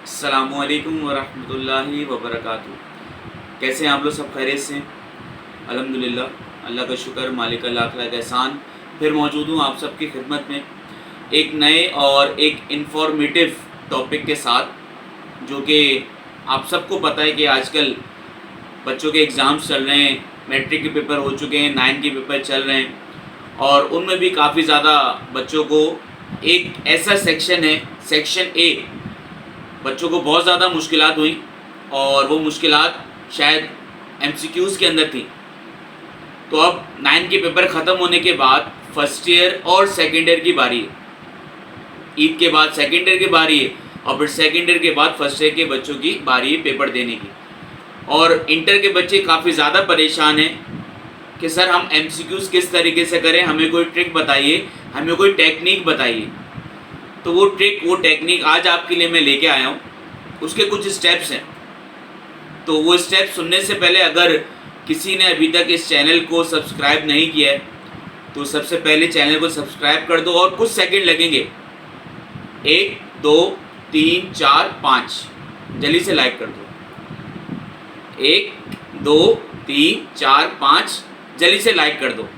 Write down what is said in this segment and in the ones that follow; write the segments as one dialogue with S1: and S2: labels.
S1: अस्सलामुअलैकुम वरहमतुल्लाहि वबरकातुहू। कैसे हैं आप लोग? सब खैरियत से? अल्हम्दुलिल्लाह, अल्लाह का शुक्र, मालिक लाख लाख एहसान। फिर मौजूद हूँ आप सबकी खिदमत में एक नए और एक इन्फॉर्मेटिव टॉपिक के साथ, जो कि आप सबको पता है कि आजकल बच्चों के एग्ज़ाम्स चल रहे हैं, मैट्रिक के पेपर हो चुके हैं, 9 के पेपर चल रहे हैं और उनमें भी काफ़ी ज़्यादा बच्चों को एक ऐसा सेक्शन है, सेक्शन ए, बच्चों को बहुत ज़्यादा मुश्किलात हुई और वो मुश्किलात शायद एमसीक्यूज़ के अंदर थी। तो अब 9 के पेपर ख़त्म होने के बाद फर्स्ट ईयर और सेकेंड ईयर की बारी है। ईद के बाद सेकेंड ईयर की बारी है और फिर सेकेंड ईयर के बाद फर्स्ट ईयर के बच्चों की बारी है पेपर देने की। और इंटर के बच्चे काफ़ी ज़्यादा परेशान हैं कि सर हम एमसीक्यूज़ किस तरीके से करें, हमें कोई ट्रिक बताइए, हमें कोई टेक्निक बताइए। तो वो ट्रिक, वो टेक्निक आज आपके लिए मैं लेके आया हूँ। उसके कुछ स्टेप्स हैं, तो वो स्टेप सुनने से पहले अगर किसी ने अभी तक इस चैनल को सब्सक्राइब नहीं किया है तो सबसे पहले चैनल को सब्सक्राइब कर दो और कुछ सेकंड लगेंगे, 1 2 3 4 5, जल्दी से लाइक कर दो। 1 2 3 4 5, जल्दी से लाइक कर दो।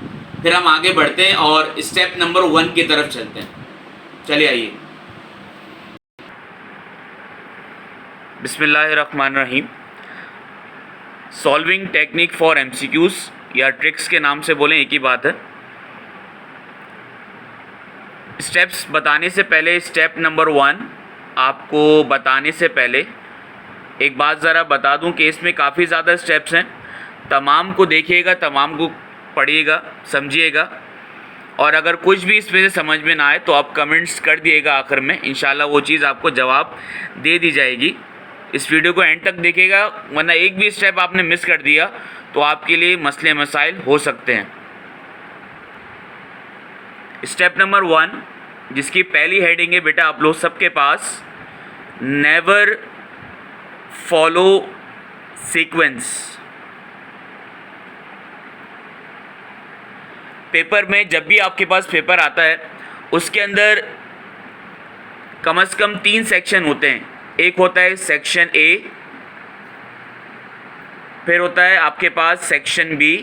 S1: फिर हम आगे बढ़ते हैं और स्टेप नंबर 1 की तरफ चलते हैं। चलिए आइए। बिस्मिल्लाहिर्रहमानिर्रहीम। सॉल्विंग टेक्निक फॉर एमसीक्यूज़ या ट्रिक्स के नाम से बोलें एक ही बात है। स्टेप्स बताने से पहले, स्टेप नंबर 1 आपको बताने से पहले एक बात ज़रा बता दूं कि इसमें काफ़ी ज़्यादा स्टेप्स हैं। तमाम को देखिएगा, तमाम को पढ़िएगा, समझिएगा और अगर कुछ भी इसमें से समझ में ना आए तो आप कमेंट्स कर दिएगा आखिर में, इंशाल्लाह वो चीज़ आपको जवाब दे दी जाएगी। इस वीडियो को एंड तक देखिएगा, वरना एक भी स्टेप आपने मिस कर दिया तो आपके लिए मसले मसाइल हो सकते हैं। स्टेप नंबर 1, जिसकी पहली हेडिंग है बेटा आप लोग सबके पास, नेवर फॉलो सीक्वेंस। पेपर में जब भी आपके पास पेपर आता है उसके अंदर कम से कम 3 सेक्शन होते हैं। एक होता है सेक्शन ए, फिर होता है आपके पास सेक्शन बी,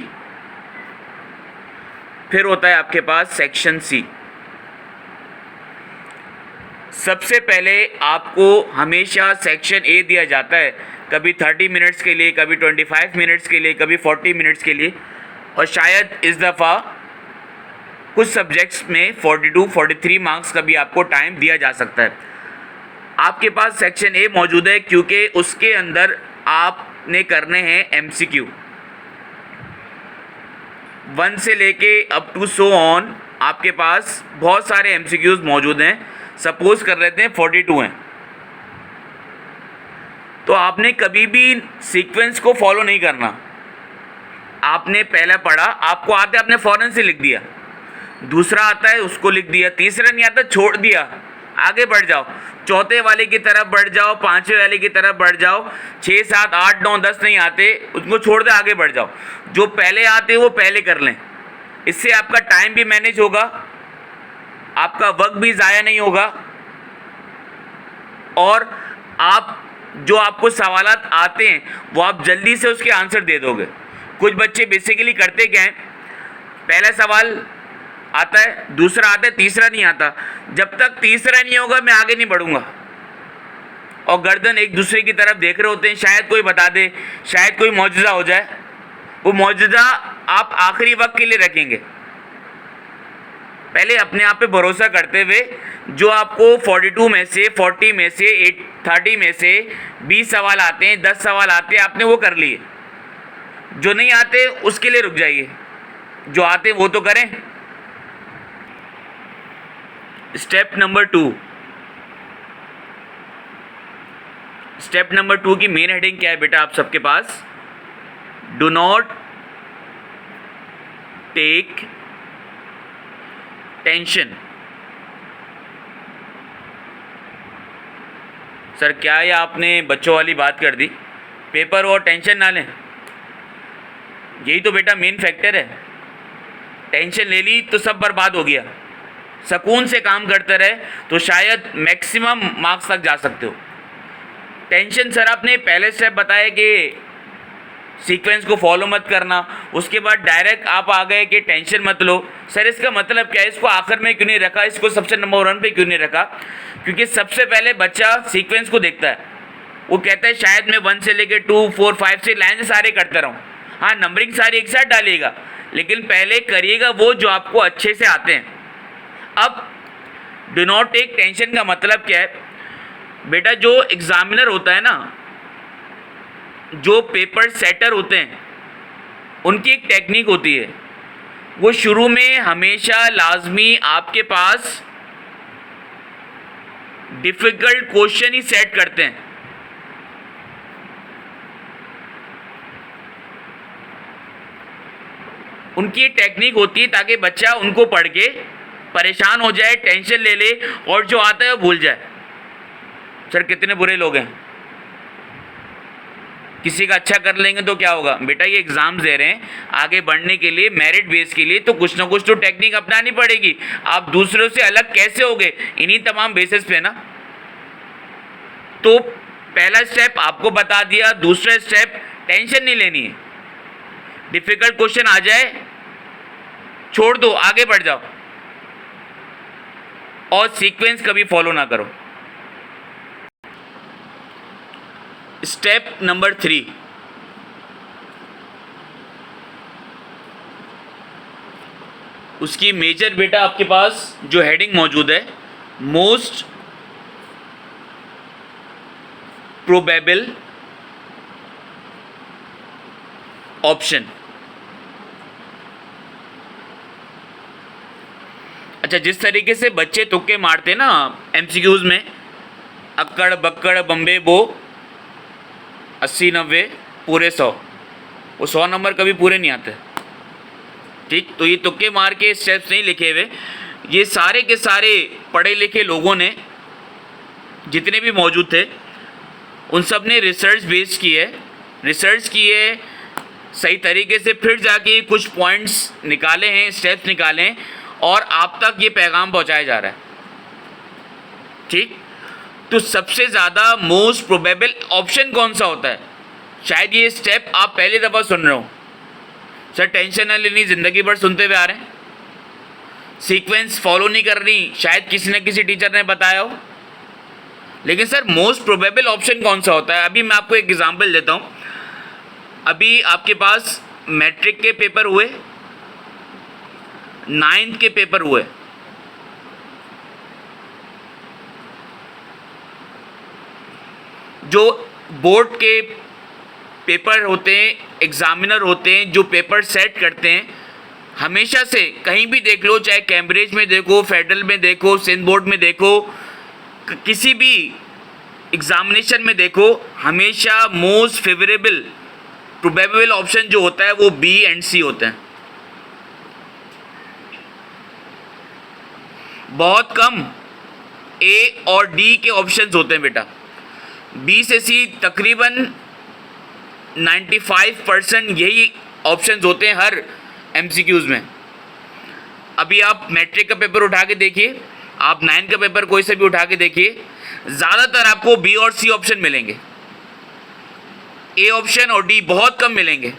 S1: फिर होता है आपके पास सेक्शन सी। सबसे पहले आपको हमेशा सेक्शन ए दिया जाता है, कभी 30 मिनट्स के लिए, कभी 25 मिनट्स के लिए, कभी 40 मिनट्स के लिए और शायद इस दफ़ा कुछ सब्जेक्ट्स में 42-43 मार्क्स का भी आपको टाइम दिया जा सकता है। आपके पास सेक्शन ए मौजूद है क्योंकि उसके अंदर आपने करने हैं एमसीक्यू 1 से लेके अप टू सो ऑन। आपके पास बहुत सारे एमसीक्यूज मौजूद हैं। सपोज कर लेते हैं 42 हैं, तो आपने कभी भी सीक्वेंस को फॉलो नहीं करना। आपने पहला पढ़ा, आपको आता है आपने फ़ौरन से लिख दिया, दूसरा आता है उसको लिख दिया, तीसरा नहीं आता छोड़ दिया, आगे बढ़ जाओ, चौथे वाले की तरफ बढ़ जाओ, पांचवें वाले की तरफ बढ़ जाओ, 6 7 8 9 10 नहीं आते उसको छोड़ दे, आगे बढ़ जाओ। जो पहले आते वो पहले कर लें, इससे आपका टाइम भी मैनेज होगा, आपका वक्त भी ज़ाया नहीं होगा और आप जो आपको सवालात आते हैं वो आप जल्दी से उसके आंसर दे दोगे। कुछ बच्चे बेसिकली करते क्या हैं, पहला सवाल आता है, दूसरा आता है, तीसरा नहीं आता, जब तक तीसरा नहीं होगा मैं आगे नहीं बढ़ूंगा और गर्दन एक दूसरे की तरफ देख रहे होते हैं, शायद कोई बता दे, शायद कोई मौजूदा हो जाए। वो मौजूदा आप आखिरी वक्त के लिए रखेंगे। पहले अपने आप पे भरोसा करते हुए जो आपको 42 में से, 40 में से, 30 में से 20 सवाल आते हैं, 10 सवाल आते हैं, आपने वो कर लिए। जो नहीं आते उसके लिए रुक जाइए, जो आते वो तो करें। स्टेप नंबर 2, स्टेप नंबर 2 की मेन हेडिंग क्या है बेटा आप सबके पास, do not take tension. Sir क्या ये आपने बच्चों वाली बात कर दी, पेपर और टेंशन ना लें, यही तो बेटा मेन फैक्टर है। टेंशन ले ली तो सब बर्बाद हो गया। सकून से काम करते रहे तो शायद मैक्सिमम मार्क्स तक जा सकते हो। टेंशन सर आपने पहले स्टेप बताया कि सीक्वेंस को फॉलो मत करना, उसके बाद डायरेक्ट आप आ गए कि टेंशन मत लो। सर इसका मतलब क्या है, इसको आखिर में क्यों नहीं रखा, इसको सबसे नंबर 1 पे क्यों नहीं रखा? क्योंकि सबसे पहले बच्चा सीक्वेंस को देखता है, वो कहता है शायद मैं 1 से लेकर 2, 4, 5 से लाइन से सारे करता रहूँ। हाँ, नंबरिंग सारी एक साथ डालिएगा, लेकिन पहले करिएगा वो जो आपको अच्छे से आते हैं। अब डू नॉट टेक टेंशन का मतलब क्या है बेटा, जो एग्जामिनर होता है ना, जो पेपर सेटर होते हैं, उनकी एक टेक्निक होती है, वो शुरू में हमेशा लाजमी आपके पास डिफ़िकल्ट क्वेश्चन ही सेट करते हैं। उनकी एक टेक्निक होती है ताकि बच्चा उनको पढ़ के परेशान हो जाए, टेंशन ले ले और जो आता है वो भूल जाए। सर कितने बुरे लोग हैं, किसी का अच्छा कर लेंगे तो क्या होगा? बेटा ये एग्ज़ाम्स दे रहे हैं, आगे बढ़ने के लिए, मेरिट बेस के लिए, तो कुछ ना कुछ तो टेक्निक अपनानी पड़ेगी। आप दूसरों से अलग कैसे होगे? इन्हीं तमाम बेसिस पे ना। तो पहला स्टेप आपको बता दिया, दूसरा स्टेप टेंशन नहीं लेनी है। डिफ़िकल्ट क्वेश्चन आ जाए छोड़ दो, आगे बढ़ जाओ और सीक्वेंस कभी फॉलो ना करो। स्टेप नंबर 3, उसकी मेजर बेटा आपके पास जो हेडिंग मौजूद है, मोस्ट प्रोबेबल ऑप्शन। अच्छा, जिस तरीके से बच्चे तुक्के मारते ना एमसीक्यूज में, अक्कड़ बक्कड़ बम्बे बो 80 90 पूरे 100, वो 100 नंबर कभी पूरे नहीं आते। ठीक, तो ये तुक्के मार के स्टेप्स नहीं लिखे हुए, ये सारे के सारे पढ़े लिखे लोगों ने जितने भी मौजूद थे उन सब ने रिसर्च बेस की है, रिसर्च की है सही तरीके से, फिर जाके कुछ पॉइंट्स निकाले हैं, स्टेप्स निकाले हैं और आप तक ये पैगाम पहुंचाया जा रहा है। ठीक, तो सबसे ज़्यादा मोस्ट प्रोबेबल ऑप्शन कौन सा होता है? शायद ये स्टेप आप पहली दफ़ा सुन रहे हो। सर टेंशन ना लेनी, ज़िंदगी भर सुनते हुए आ रहे हैं। सीक्वेंस फॉलो नहीं करनी, शायद किसी न किसी टीचर ने बताया हो, लेकिन सर मोस्ट प्रोबेबल ऑप्शन कौन सा होता है? अभी मैं आपको एक एग्जांपल देता हूँ। अभी आपके पास मैट्रिक के पेपर हुए, 9th के पेपर हुए, जो बोर्ड के पेपर होते हैं, एग्जामिनर होते हैं जो पेपर सेट करते हैं, हमेशा से कहीं भी देख लो, चाहे कैम्ब्रिज में देखो, फेडरल में देखो, सिंध बोर्ड में देखो, किसी भी एग्जामिनेशन में देखो, हमेशा मोस्ट फेवरेबल प्रोबेबल ऑप्शन जो होता है वो बी एंड सी होते हैं। बहुत कम ए और डी के ऑप्शंस होते हैं बेटा। बी से सी तकरीबन 95% यही ऑप्शंस होते हैं हर एमसीक्यूज में। अभी आप मैट्रिक का पेपर उठा के देखिए, आप 9 का पेपर कोई से भी उठा के देखिए, ज़्यादातर आपको बी और सी ऑप्शन मिलेंगे, ए ऑप्शन और डी बहुत कम मिलेंगे।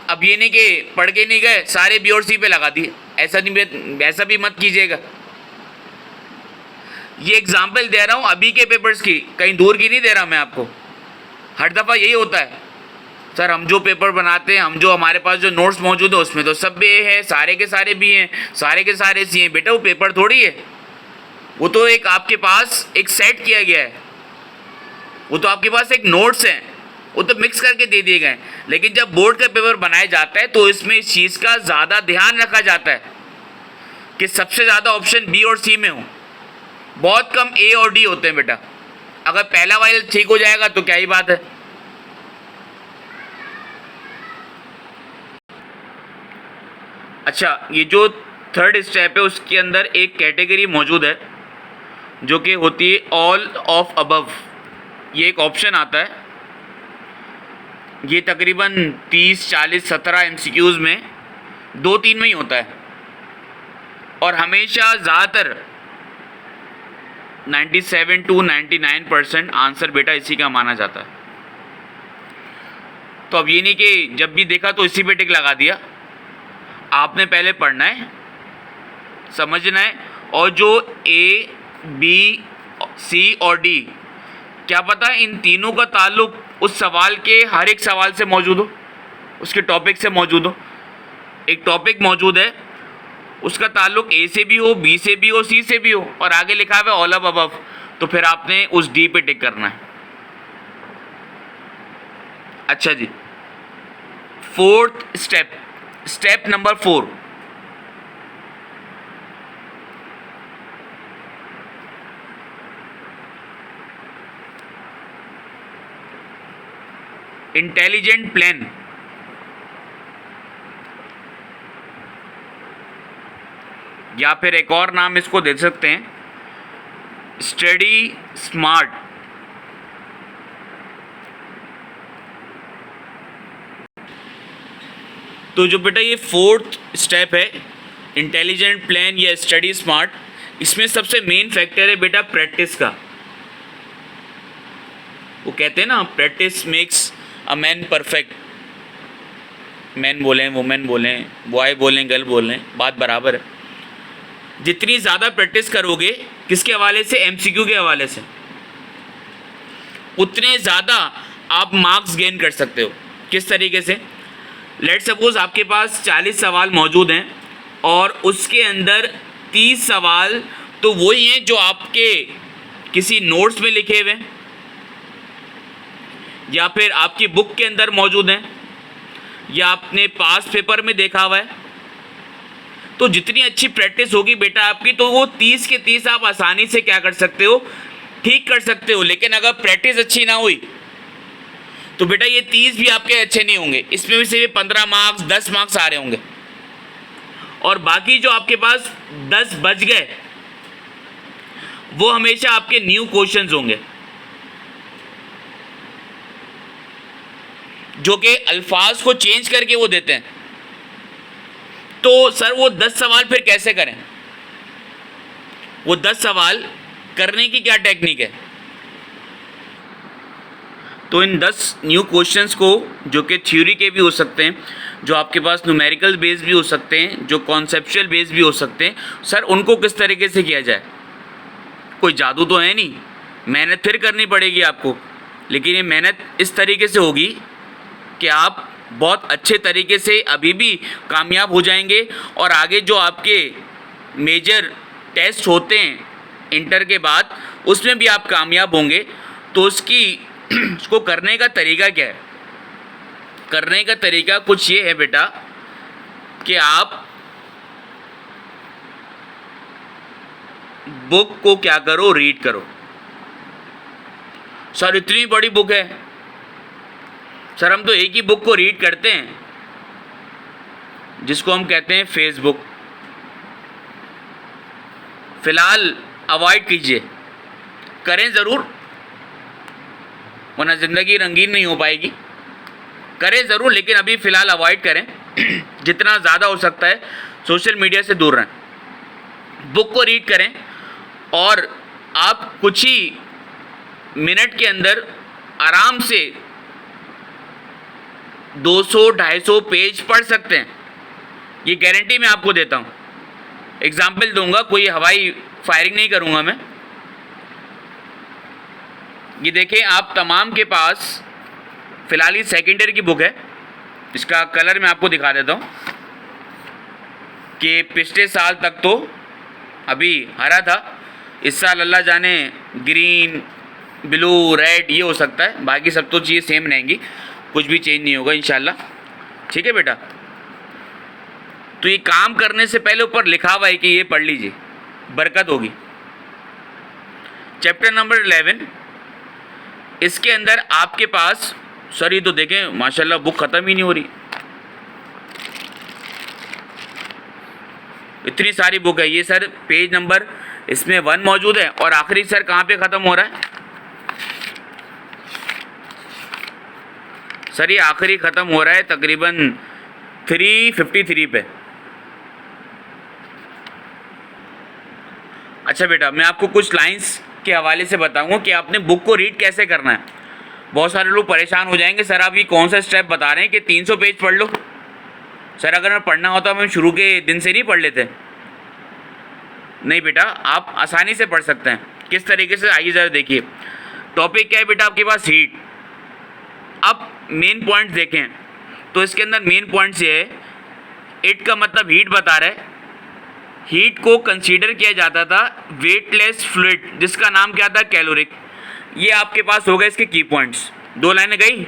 S1: अब ये नहीं कि पढ़ के नहीं गए सारे बी और सी पे लगा दिए, ऐसा भी मत कीजिएगा। ये एग्जाम्पल दे रहा हूँ अभी के पेपर्स की, कहीं दूर की नहीं दे रहा मैं आपको। हर दफ़ा यही होता है सर, हम जो पेपर बनाते हैं, हमारे पास जो नोट्स मौजूद है उसमें तो सब बी है, सारे के सारे बी हैं, सारे के सारे सी हैं। बेटा वो पेपर थोड़ी है, वो तो एक आपके पास एक सेट किया गया है, वो तो आपके पास एक नोट्स हैं, वो तो मिक्स करके दे दिए गए। लेकिन जब बोर्ड का पेपर बनाया जाता है तो इसमें इस चीज़ का ज़्यादा ध्यान रखा जाता है कि सबसे ज़्यादा ऑप्शन बी और सी में हो, बहुत कम ए और डी होते हैं बेटा। अगर पहला वाला ठीक हो जाएगा तो क्या ही बात है। अच्छा, ये जो थर्ड स्टेप है उसके अंदर एक कैटेगरी मौजूद है जो कि होती है ऑल ऑफ अबव। ये एक ऑप्शन आता है, ये तकरीबन 30, 40, 17 एमसीक्यूज़ में 2-3 में ही होता है और हमेशा ज़्यादातर 97 to 99% आंसर बेटा इसी का माना जाता है। तो अब ये नहीं कि जब भी देखा तो इसी पे टिक लगा दिया, आपने पहले पढ़ना है, समझना है, और जो ए बी सी और डी, क्या पता है इन तीनों का ताल्लुक उस सवाल के हर एक सवाल से मौजूद हो, उसके टॉपिक से मौजूद हो। एक टॉपिक मौजूद है, उसका ताल्लुक ए से भी हो, बी से भी हो, सी से भी हो, और आगे लिखा हुआ है ऑल ऑफ अबव, तो फिर आपने उस डी पे टिक करना है। अच्छा जी, fourth step, step number 4, intelligent plan. या फिर एक और नाम इसको दे सकते हैं, स्टडी स्मार्ट। तो जो बेटा ये फोर्थ स्टेप है, इंटेलिजेंट प्लान या स्टडी स्मार्ट, इसमें सबसे मेन फैक्टर है बेटा प्रैक्टिस का। वो कहते हैं ना, practice makes a man perfect. Man बोलें, वुमेन बोलें, बॉय बोलें, गर्ल बोलें, बात बराबर है। जितनी ज़्यादा प्रैक्टिस करोगे, किसके हवाले से, एमसीक्यू के हवाले से, उतने ज़्यादा आप मार्क्स गेन कर सकते हो। किस तरीके से? लेट सपोज आपके पास 40 सवाल मौजूद हैं और उसके अंदर 30 सवाल तो वही हैं जो आपके किसी नोट्स में लिखे हुए हैं या फिर आपकी बुक के अंदर मौजूद हैं या आपने पास पेपर में देखा हुआ है। तो जितनी अच्छी प्रैक्टिस होगी बेटा आपकी, तो वो 30 के 30 आप आसानी से क्या कर सकते हो, ठीक कर सकते हो। लेकिन अगर प्रैक्टिस अच्छी ना हुई तो बेटा ये 30 भी आपके अच्छे नहीं होंगे, इसमें भी सिर्फ 15 मार्क्स 10 मार्क्स आ रहे होंगे, और बाकी जो आपके पास 10 बच गए वो हमेशा आपके न्यू क्वेश्चंस होंगे, जो कि अल्फाज को चेंज करके वो देते हैं। तो सर वो 10 सवाल फिर कैसे करें? वो 10 सवाल करने की क्या टेक्निक है? तो इन 10 न्यू क्वेश्चंस को, जो कि थ्योरी के भी हो सकते हैं, जो आपके पास न्यूमेरिकल बेस भी हो सकते हैं, जो कॉन्सेप्चुअल बेस भी हो सकते हैं, सर उनको किस तरीके से किया जाए? कोई जादू तो है नहीं, मेहनत फिर करनी पड़ेगी आपको, लेकिन ये मेहनत इस तरीके से होगी कि आप बहुत अच्छे तरीके से अभी भी कामयाब हो जाएंगे, और आगे जो आपके मेजर टेस्ट होते हैं इंटर के बाद, उसमें भी आप कामयाब होंगे। तो उसको करने का तरीका क्या है? करने का तरीका कुछ ये है बेटा कि आप बुक को क्या करो, रीड करो। सर इतनी बड़ी बुक है, सर हम तो एक ही बुक को रीड करते हैं, जिसको हम कहते हैं फेसबुक। फिलहाल अवॉइड कीजिए, करें ज़रूर, वरना ज़िंदगी रंगीन नहीं हो पाएगी। करें ज़रूर, लेकिन अभी फ़िलहाल अवॉइड करें। जितना ज़्यादा हो सकता है सोशल मीडिया से दूर रहें। बुक को रीड करें और आप कुछ ही मिनट के अंदर आराम से 200-250 पेज पढ़ सकते हैं, ये गारंटी मैं आपको देता हूँ। एग्जाम्पल दूंगा, कोई हवाई फायरिंग नहीं करूँगा मैं। ये देखें, आप तमाम के पास फ़िलहाल ये सेकेंड ईयर की बुक है, इसका कलर मैं आपको दिखा देता हूँ कि पिछले साल तक तो अभी हरा था, इस साल अल्लाह जाने ग्रीन, ब्लू, रेड ये हो सकता है, बाकी सब तो चीज़ें सेम रहेंगी, कुछ भी चेंज नहीं होगा इंशाल्लाह। ठीक है बेटा? तो ये काम करने से पहले ऊपर लिखा हुआ है कि ये पढ़ लीजिए, बरकत होगी। चैप्टर नंबर 11, इसके अंदर आपके पास, सर ये तो देखें माशाल्लाह बुक ख़त्म ही नहीं हो रही, इतनी सारी बुक है। ये सर पेज नंबर इसमें 1 मौजूद है, और आखिरी सर कहाँ पे ख़त्म हो रहा है? सर ये आखिरी ख़त्म हो रहा है तकरीबन 353 पे। अच्छा बेटा, मैं आपको कुछ लाइंस के हवाले से बताऊंगा कि आपने बुक को रीड कैसे करना है। बहुत सारे लोग परेशान हो जाएंगे, सर आप ये कौन सा स्टेप बता रहे हैं कि 300 पेज पढ़ लो। सर अगर मैं पढ़ना होता हम शुरू के दिन से नहीं पढ़ लेते। नहीं बेटा, आप आसानी से पढ़ सकते हैं। किस तरीके से, आइए ज़रा देखिए। टॉपिक क्या है बेटा आपके पास? हीट। अब मेन पॉइंट देखें तो इसके अंदर मेन पॉइंट्स ये है, इट का मतलब हीट बता रहा है। हीट को कंसीडर किया जाता था वेटलेस फ्लूइड, जिसका नाम क्या था? कैलोरिक। ये आपके पास हो गए इसके की पॉइंट्स। 2 लाइनें गई।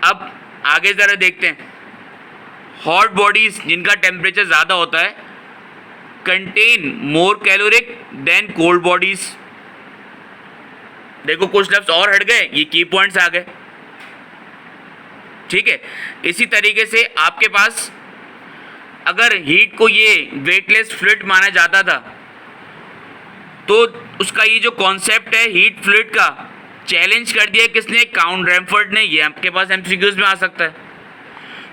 S1: अब आगे ज़रा देखते हैं। हॉट बॉडीज जिनका टेम्परेचर ज़्यादा होता है contain more caloric than cold bodies. देखो कुछ लफ्ज़ और हट गए, ये की पॉइंट्स आ गए। ठीक है, इसी तरीके से आपके पास अगर हीट को ये वेटलेस फ्लूइड माना जाता था तो उसका ये जो कॉन्सेप्ट है हीट फ्लूइड का, चैलेंज कर दिया किसने? काउंट रैमफोर्ड ने। ये आपके पास एमसीक्यूज में आ सकता है।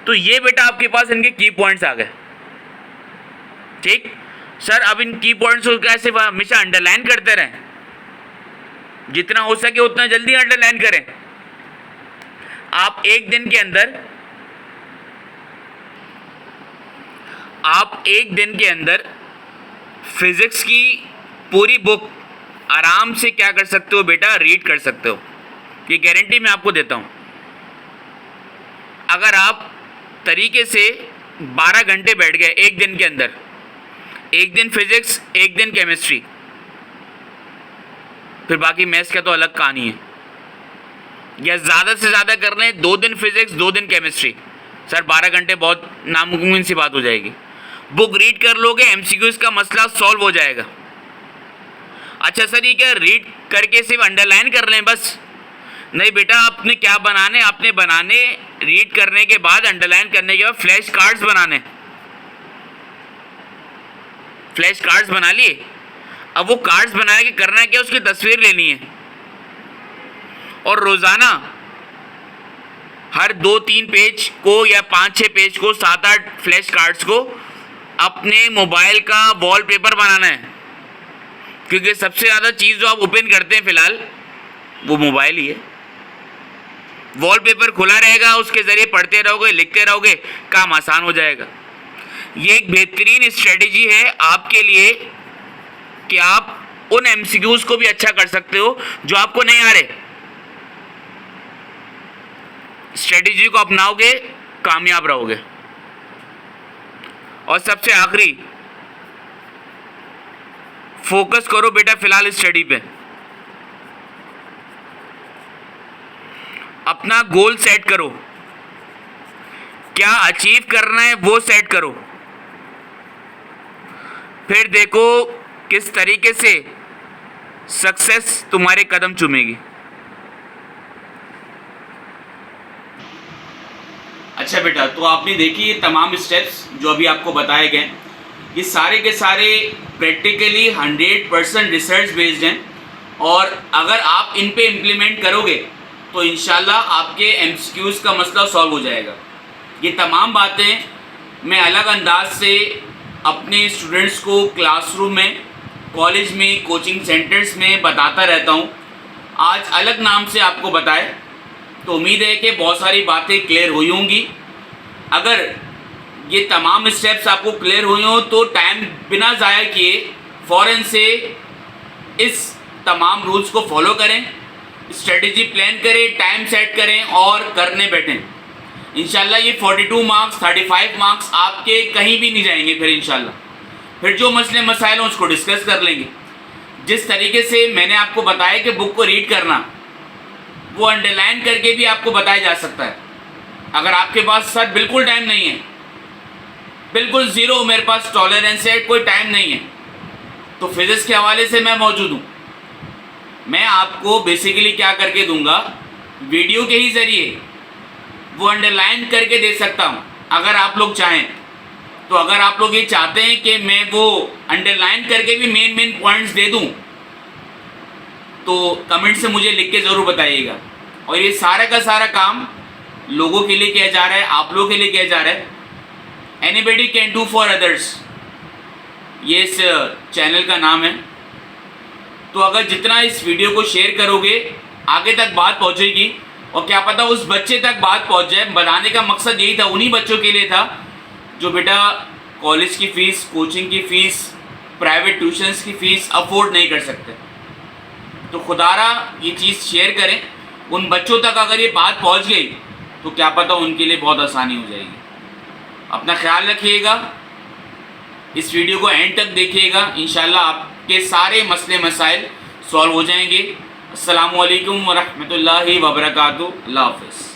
S1: तो ये बेटा आपके पास इनके की पॉइंट्स आ गए। ठीक सर, अब इन की पॉइंट्स को कैसे हमेशा अंडरलाइन करते रहें? जितना हो सके उतना जल्दी अंडरलाइन करें। आप एक दिन के अंदर फिजिक्स की पूरी बुक आराम से क्या कर सकते हो बेटा? रीड कर सकते हो। ये गारंटी मैं आपको देता हूँ। अगर आप तरीके से 12 घंटे बैठ गए एक दिन के अंदर, एक दिन फिजिक्स, एक दिन केमिस्ट्री, फिर बाकी मैथ्स का तो अलग कहानी है, या ज़्यादा से ज़्यादा कर लें 2 दिन फिजिक्स 2 दिन केमिस्ट्री, सर 12 घंटे बहुत नामुमकिन सी बात हो जाएगी। बुक रीड कर लोगे, एमसीक्यूज का मसला सॉल्व हो जाएगा। अच्छा सर ये क्या रीड करके सिर्फ अंडरलाइन कर लें बस? नहीं बेटा, आपने क्या बनाने, आपने बनाने रीड करने के बाद, अंडरलाइन करने के बाद फ्लैश कार्ड्स बनाने। फ्लैश कार्ड्स बना लिए। अब वो कार्ड्स बना के करना क्या? उसकी तस्वीर लेनी है और रोज़ाना हर 2-3 पेज को या 5-6 पेज को, 7-8 फ्लैश कार्ड्स को अपने मोबाइल का वॉलपेपर बनाना है। क्योंकि सबसे ज़्यादा चीज़ जो आप ओपन करते हैं फ़िलहाल वो मोबाइल ही है। वॉलपेपर खुला रहेगा, उसके ज़रिए पढ़ते रहोगे, लिखते रहोगे, काम आसान हो जाएगा। ये एक बेहतरीन स्ट्रेटजी है आपके लिए कि आप उन एमसीक्यूज़ को भी अच्छा कर सकते हो जो आपको नहीं आ रहे। स्ट्रेटजी को अपनाओगे, कामयाब रहोगे। और सबसे आखिरी, फोकस करो बेटा फिलहाल स्टडी पे। अपना गोल सेट करो, क्या अचीव करना है वो सेट करो, फिर देखो किस तरीके से सक्सेस तुम्हारे कदम चूमेगी। अच्छा बेटा, तो आपने देखी ये तमाम स्टेप्स जो अभी आपको बताए गए, ये सारे के सारे प्रैक्टिकली 100% रिसर्च बेस्ड हैं। और अगर आप इन पे इम्प्लीमेंट करोगे तो इंशाल्लाह आपके एमसीक्यूज़ का मसला सॉल्व हो जाएगा। ये तमाम बातें मैं अलग अंदाज से अपने स्टूडेंट्स को क्लासरूम में, कॉलेज में, कोचिंग सेंटर्स में बताता रहता हूँ। आज अलग नाम से आपको बताए तो उम्मीद है कि बहुत सारी बातें क्लियर हुई होंगी। अगर ये तमाम स्टेप्स आपको क्लियर हुई हो तो टाइम बिना ज़ाया किए फ़ौरन से इस तमाम रूल्स को फॉलो करें, स्ट्रेटजी प्लान करें, टाइम सेट करें और करने बैठें। इंशाल्लाह ये 42 मार्क्स, 35 मार्क्स आपके कहीं भी नहीं जाएंगे। फिर इंशाल्लाह फिर जो मसले मसाइल हैं उसको डिस्कस कर लेंगे। जिस तरीके से मैंने आपको बताया कि बुक को रीड करना, वो अंडरलाइन करके भी आपको बताया जा सकता है। अगर आपके पास सर बिल्कुल टाइम नहीं है, बिल्कुल ज़ीरो मेरे पास टॉलरेंस है, कोई टाइम नहीं है, तो फिज़िक्स के हवाले से मैं मौजूद हूँ। मैं आपको बेसिकली क्या करके दूंगा, वीडियो के ही ज़रिए वो अंडरलाइन करके दे सकता हूँ अगर आप लोग चाहें तो। अगर आप लोग ये चाहते हैं कि मैं वो अंडरलाइन करके भी मेन पॉइंट्स दे दूँ तो कमेंट से मुझे लिख के ज़रूर बताइएगा। और ये सारा का सारा काम लोगों के लिए किया जा रहा है, आप लोगों के लिए किया जा रहा है। Anybody can do for others, ये इस चैनल का नाम है। तो अगर जितना इस वीडियो को शेयर करोगे आगे तक बात पहुंचेगी, और क्या पता उस बच्चे तक बात पहुंच जाए। बताने का मकसद यही था, उन्हीं बच्चों के लिए था जो बेटा कॉलेज की फ़ीस, कोचिंग की फ़ीस, प्राइवेट ट्यूशन्स की फ़ीस अफोर्ड नहीं कर सकते। तो खुदारा ये चीज़ शेयर करें, उन बच्चों तक अगर ये बात पहुंच गई तो क्या पता उनके लिए बहुत आसानी हो जाएगी। अपना ख्याल रखिएगा, इस वीडियो को एंड तक देखिएगा, इंशाल्लाह आपके सारे मसले मसाइल सॉल्व हो जाएंगे। अस्सलामु अलैकुम वरहमतुल्लाहि वबरकातुहू। अल्लाह हाफ़िज़।